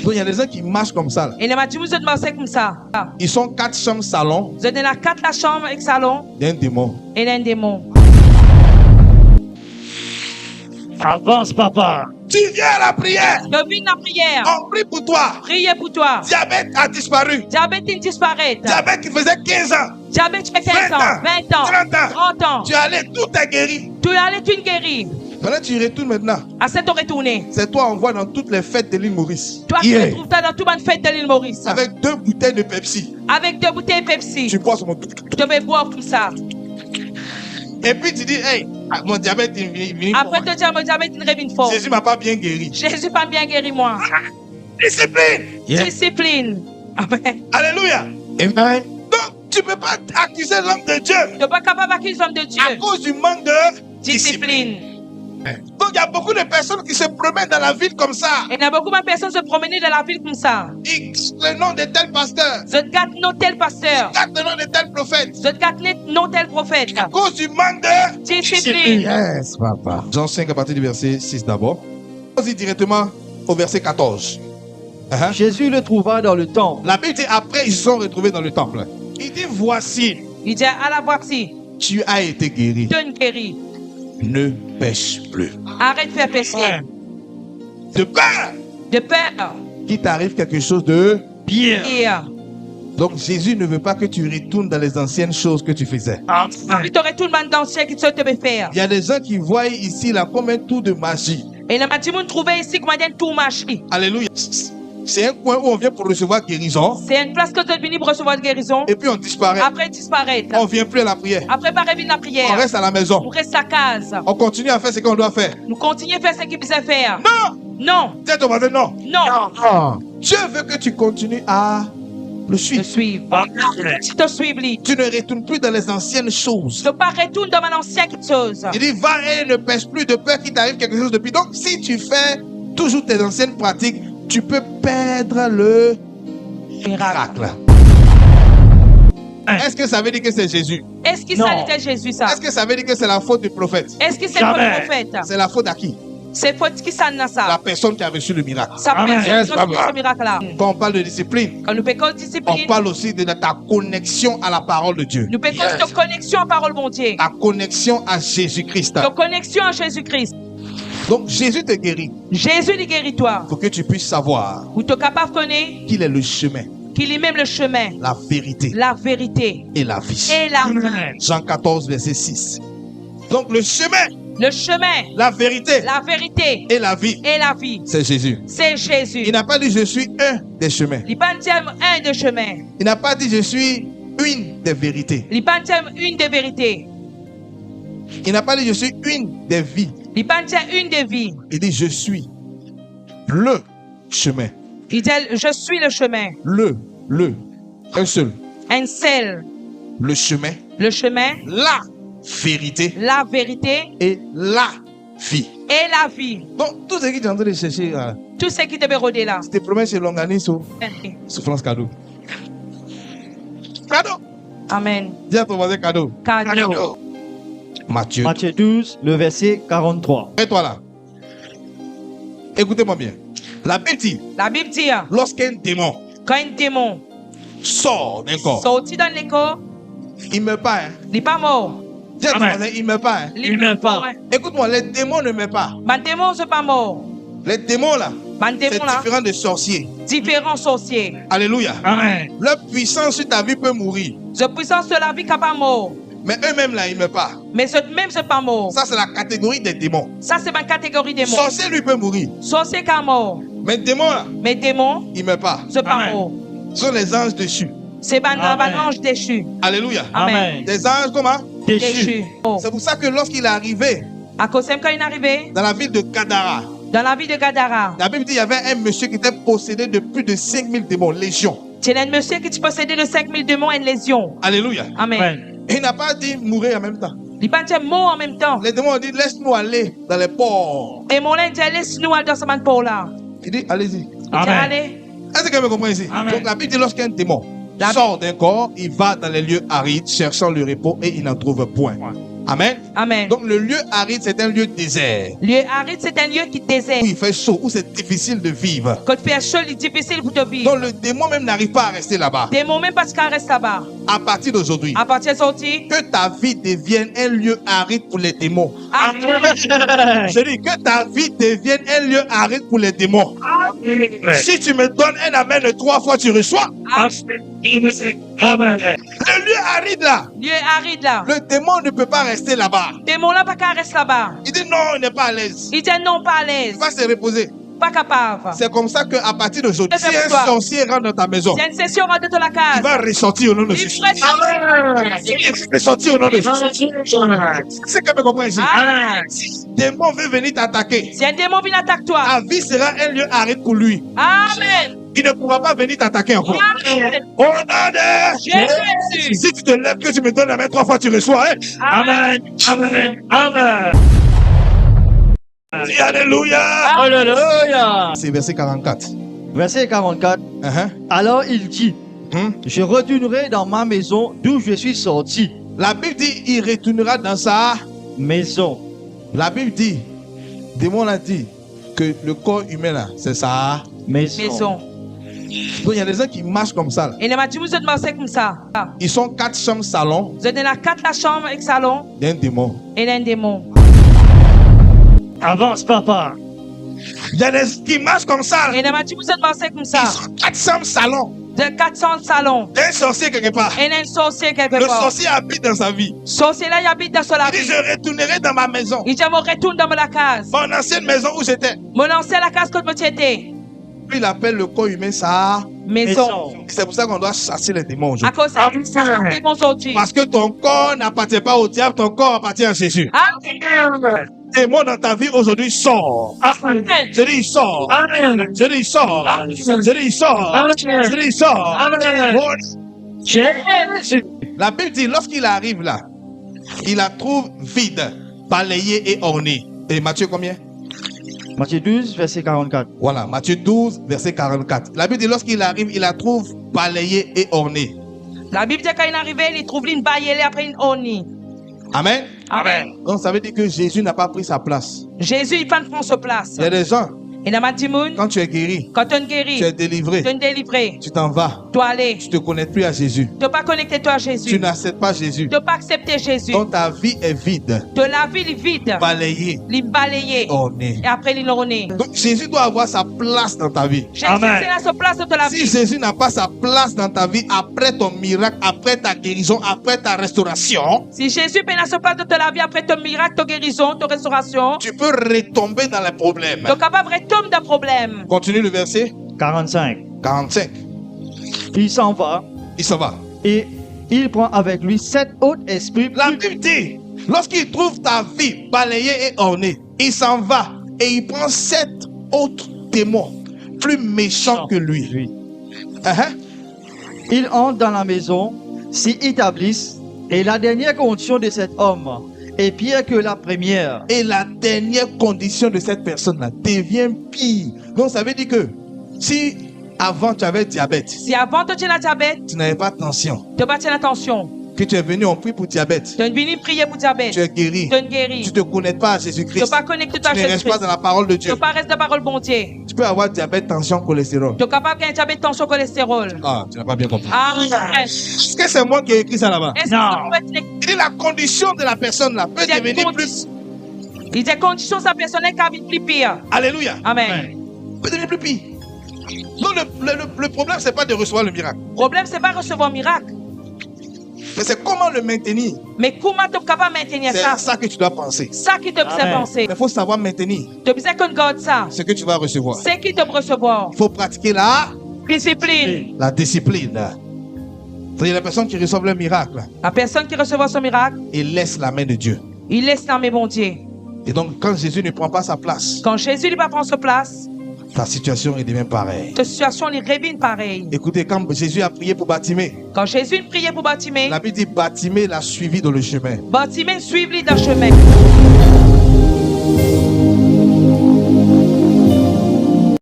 Donc il y a des gens qui marchent comme ça. Là. Et les matins, vous êtes marchés comme ça. Ils sont 4 chambres salon. Vous êtes dans la 4 la chambre avec salon. Il y a un démon. Et il y a un démon. Avance, papa. Tu viens à la prière. Je viens la prière. On prie pour toi. Priez pour toi. Diabète a disparu. Diabète il disparaît. Diabète qui faisait 15 ans. Diabète tu fais 15 ans, 20 ans, 30 ans. Tu es allé, tout est guéri. Tu es allé, tu es guéri. Maintenant tu retournes maintenant. À cette heure retourner. C'est toi on voit dans toutes les fêtes de l'île Maurice. Toi qui te trouves dans toute bonne fête de l'île Maurice. Avec 2 bouteilles de Pepsi. Avec 2 bouteilles Pepsi. Tu bois sur mon... Tu vais boire comme ça. Et puis tu dis, hey, mon diabète il vient. Après te dire, mon diabète il revient fort. Jésus m'a pas bien guéri. Jésus pas bien guéri moi. Discipline. Discipline. Amen. Alléluia. Amen. Donc tu ne peux pas accuser l'homme de Dieu. Tu n'es pas capable d'accuser l'homme de Dieu. À cause du manque de discipline. Discipline. Donc il y a beaucoup de personnes qui se promènent dans la ville comme ça. Et il y a beaucoup de personnes se promener dans la ville comme ça. Ils le nom de tel pasteur. Je garde non tel pasteur. Ils gardent le nom de tel prophète. Je garde non tel prophète. À cause du manque de Discipline. Yes, papa. Jean 5 à partir du verset 6 d'abord. Vas-y directement au verset 14. Jésus le trouva dans le temple. La Bible dit après ils se sont retrouvés dans le temple. Il dit voici, Il dit à la voici. tu as été guéri. Tu es guéri. Ne pêche plus. Arrête de faire pécher. De peur De peur. qu'il t'arrive quelque chose de... Bien. Donc Jésus ne veut pas que tu retournes dans les anciennes choses que tu faisais. Il t'aurait tout le monde d'anciens qui te devait faire. Il y a des gens qui voient ici là comme un tour de magie. Et le matin, vous trouvez ici comment dire tout marché. Alléluia. C'est un coin où on vient pour recevoir guérison. C'est une place que vous êtes venu pour recevoir de guérison. Et puis on disparaît. Après, disparaître. On ne vient plus à la prière. Après, pas revenir la On prière. reste à la maison. On reste à casa. On continue à faire ce qu'on doit faire. Nous continuons à faire ce qu'il faut faire. Non. Non. Dis à ton voisin non. Non. Dieu veut que tu continues à le Je suivre. suis. Si tu suis, lui. Tu ne retournes plus dans les anciennes choses. Je ne pas retourner dans mon ancienne chose. Il dit va et ne pêche plus de peur qu'il t'arrive quelque chose depuis. Donc si tu fais toujours tes anciennes pratiques, tu peux perdre le miracle. Est-ce que ça veut dire que c'est Jésus? Est-ce que ça était Jésus ça? Est-ce que ça veut dire que c'est la faute du prophète? Est-ce que c'est le prophète? C'est la faute à qui? C'est faute qui ça n'a La ça? personne qui a reçu le miracle. Ça Amen. fait ce miracle-là. Quand on parle de discipline, Quand nous pécons on discipline, parle aussi de ta connexion à la parole de Dieu. nous pécons de connexion à parole bon Dieu. Ta connexion à Jésus-Christ. De connexion à Jésus-Christ. Donc Jésus te guérit. Jésus est guérit-toi. Pour que tu puisses savoir Ou tu es capable de connaître qu'il est le chemin, qu'il est même le chemin, la vérité la vérité et la vie. et la vie. Jean 14, verset 6. Donc le chemin, Le chemin, la vérité la vérité et la vie, et la vie. c'est Jésus. C'est Jésus. Il n'a pas dit je suis un des chemins. Il pas dit un de chemin. Il n'a pas dit je suis une des vérités. Il pas dit une de vérité. Il n'a pas dit je suis une des vies. Il pas dit une de vie. Il dit je suis le chemin. Il dit je suis le chemin. Un seul. Un seul. Le chemin, Le chemin, la vérité la vérité et la vie. et la vie. Donc tout ce qui est en train de chercher, Tout ce qui te veut rôder là. c'était promis chez Longanis ou souffrance cadeau. Cadeau. Amen. Dis à ton voisin cadeau. Cadeau. Matthieu. Matthieu 12, le verset 43. Et toi là. Écoutez-moi bien. La Bible dit, La Bible dit, lorsqu'un démon quand un démon sort d'un corps, sorti dans le corps, il ne meurt pas. Hein. il n'est pas mort. Dis à ton Amen. voisin, il ne meurt pas. Hein. Il meurt pas. Écoute-moi, les démons ne meurent pas. Mais démon, c'est pas mort. Les démons là, Mais c'est démon là, différent des sorciers. différents sorciers. Alléluia. Amen. Leur puissance sur ta vie peut mourir. Je puissance de la vie qui n'est pas mort. Mais eux-mêmes là, ils ne meurent pas. Mais même c'est pas mort. Ça, c'est la catégorie des démons. Ça, c'est ma catégorie des morts. Sorcier, lui, peut mourir. Sorcier qui est mort. Mais démon là, Mais démon, il ne meurt pas. c'est pas Amen. mort. Ce sont les anges déchus. C'est pas Amen. un ange déchu. Alléluia. Amen. Des anges comment? Déchu. Oh. C'est pour ça que lorsqu'il est arrivé À cause quand il est arrivé dans la ville de Gadara, dans la ville de Gadara, la Bible dit qu'il y avait un monsieur qui était possédé de plus de 5000 démons, légion. c'est un monsieur qui possédait de 5000 démons et une légion. Alléluia. Amen. Amen. Et il n'a pas dit mourir en même temps. Il pas dit mort en même temps. Les démons ont dit laisse-nous aller dans les ports. Et mon lin dit laisse-nous aller dans ce man pour là. Il dit allez-y. Il dit Amen. allez. Est-ce que quelqu'un me comprend ici? Amen. Donc la Bible dit lorsqu'un démon sort d'un corps, il va dans les lieux arides cherchant le repos et il n'en trouve point. Amen. Amen. Donc le lieu aride, c'est un lieu désert. Lieu aride, c'est un lieu qui te désert. Où il fait chaud, où c'est difficile de vivre. Quand tu fais chaud, il est difficile pour te vivre. Donc le démon même n'arrive pas à rester là-bas. Des moments parce qu'elle reste là-bas. À partir d'aujourd'hui, À partir de sortie. que ta vie devienne un lieu aride pour les démons. Amen. Je dis que ta vie devienne un lieu aride pour les démons. Si tu me donnes un amen 3 fois, tu reçois. Amen. Le lieu aride là, Lieu aride là. le démon ne peut pas rester là-bas. Des moments pas qu'elle reste là-bas. Il dit non, il n'est pas à l'aise. Il dit non, pas à l'aise. Il va se reposer. Pas capable. C'est comme ça qu'à partir d'aujourd'hui, si un Pourquoi? sorcier rentre dans ta maison, Il y a une session rentre dans la il case. va ressortir au nom de Il Jésus. ferait Il va ressortir au nom de Jésus. C'est que me comprends ici. Amen. Si le démon veut venir t'attaquer, Si un démon vient attaquer toi. ta vie sera un lieu aride pour lui. Amen. Il ne pourra pas venir t'attaquer encore. Amen. Au nom de Jésus. Si tu te lèves, que tu me donnes la main 3 fois, tu reçois. Hein? Amen. Amen. Amen. Dis Alléluia. Alléluia. C'est verset 44. Verset 44. Alors il dit, je retournerai dans ma maison d'où je suis sorti. La Bible dit, il retournera dans sa Maison. La Bible dit, le démon l'a dit, que le corps humain là, c'est ça. Maison. Maison. Donc il y a des gens qui marchent comme ça. Là. Et les matins, vous êtes marchés comme ça. Ils sont 4 chambres salon Vous êtes dans la 4 la chambre avec salon. d'un démon. Et un démon. Avance, papa. Il y a des qui marchent comme ça. Là. Et les matins, vous êtes marchés comme ça. Ils sont 4 chambres salon De 400 salons. d'un sorcier quelque part. Et un sorcier quelque Le part. sorcier habite dans sa vie. Sorcier là, il habite dans son Il dit, vie. je retournerai dans ma maison. Il dit, je retourne dans la case. Mon ancienne maison où j'étais. Mon ancien la case que tu étais. Puis il appelle le corps humain ça. Maison. C'est pour ça qu'on doit chasser les démons À aujourd'hui. cause de ça, les démons sortis. Parce que ton corps n'appartient pas au diable, ton corps appartient à Jésus. Amen. Les démons dans ta vie aujourd'hui sort. Amen. Je dis il sort. Amen. Je dis il sort. Je dis il sort. Je dis il sort. Amen. Oh, Jésus. la Bible dit, lorsqu'il arrive là, il la trouve vide, balayée et ornée. Et Matthieu combien? Matthieu 12, verset 44. Voilà, Matthieu 12, verset 44. La Bible dit, lorsqu'il arrive, il la trouve balayée et ornée. La Bible dit quand il est arrivé, il trouve une baillée après une ornie. Amen. Amen. Donc ça veut dire que Jésus n'a pas pris sa place. Jésus, il prend sa place. Il y a des gens, Et dans Matimoun, quand tu es guéri, quand tu es guéri, tu es délivré, tu es délivré, tu t'en vas, tu dois aller. tu te connectes plus à Jésus. Tu ne pas connecter toi à Jésus. Tu n'acceptes pas Jésus. Tu ne pas accepter Jésus. Donc ta vie est vide, De la vie, il est vide. balayée, Il est balayé. ornée. Et après, il est orné. Donc Jésus doit avoir sa place dans ta vie. Jésus, Amen. c'est là sa place dans la Si vie. Jésus n'a pas sa place dans ta vie après ton miracle, après ta guérison, après ta restauration, Si Jésus peut sa place dans la vie après ton miracle, ton guérison, ton restauration, tu peux retomber dans les problèmes. tu es capable de retomber dans le problème. Continue le verset 45. 45. Il s'en va Il s'en va. et il prend avec lui 7 autres esprits. La Bible dit, lorsqu'il trouve ta vie balayée et ornée, il s'en va et il prend 7 autres démons plus méchants que lui. Lui. Uh-huh. Ils entrent dans la maison, s'y établissent, et la dernière condition de cet homme est pire que la première. Et la dernière condition de cette personne-là devient pire. Donc ça veut dire que si avant tu avais diabète, Si avant tu as le diabète, tu n'avais pas de tension, tu vas tenir attention. que tu es venu en prie pour diabète, Tu es venu prier pour diabète. tu es guéri, Tu es guéri. tu ne te connectes pas à Tu ne Jésus-Christ, pas connecter toi à tu ne restes Jésus. pas dans la parole de Tu Dieu, ne pas rester dans la parole bon Dieu. tu peux avoir diabète, tension, cholestérol. Tu es capable de diabète, tension, cholestérol. Ah, tu n'as pas bien compris. Amen. Est-ce que c'est moi qui ai écrit ça là-bas? Est-ce que Non. tu peux être Il dit la condition de la personne là peut devenir plus. Il dit conditions sa personnelle qui habite plus pire. Alléluia. Amen. Peut devenir plus pire. Donc le problème, c'est pas de recevoir le miracle. Le problème, c'est pas recevoir un miracle. Mais c'est comment le maintenir. Mais comment tu es capable de maintenir C'est ça? ça que tu dois penser. Ça qui te fait Amen. penser. Il faut savoir maintenir Tu as besoin qu'on garde ça. ce que tu vas recevoir. C'est qui te recevoir. Il faut pratiquer la Discipline. discipline. C'est-à-dire les personnes qui reçoivent le miracle La personne qui recevra son miracle, et laisse la main de Dieu. il laisse dans mes bons Dieu. Et donc quand Jésus ne prend pas sa place, Quand Jésus ne va prendre sa place, ta situation est devient pareille. ta situation il revient pareil. Écoutez, quand Jésus a prié pour Bartimée, Quand Jésus priait pour Bartimée, la Bible dit Bartimée l'a suivi dans le chemin. Bartimée suivit dans le chemin.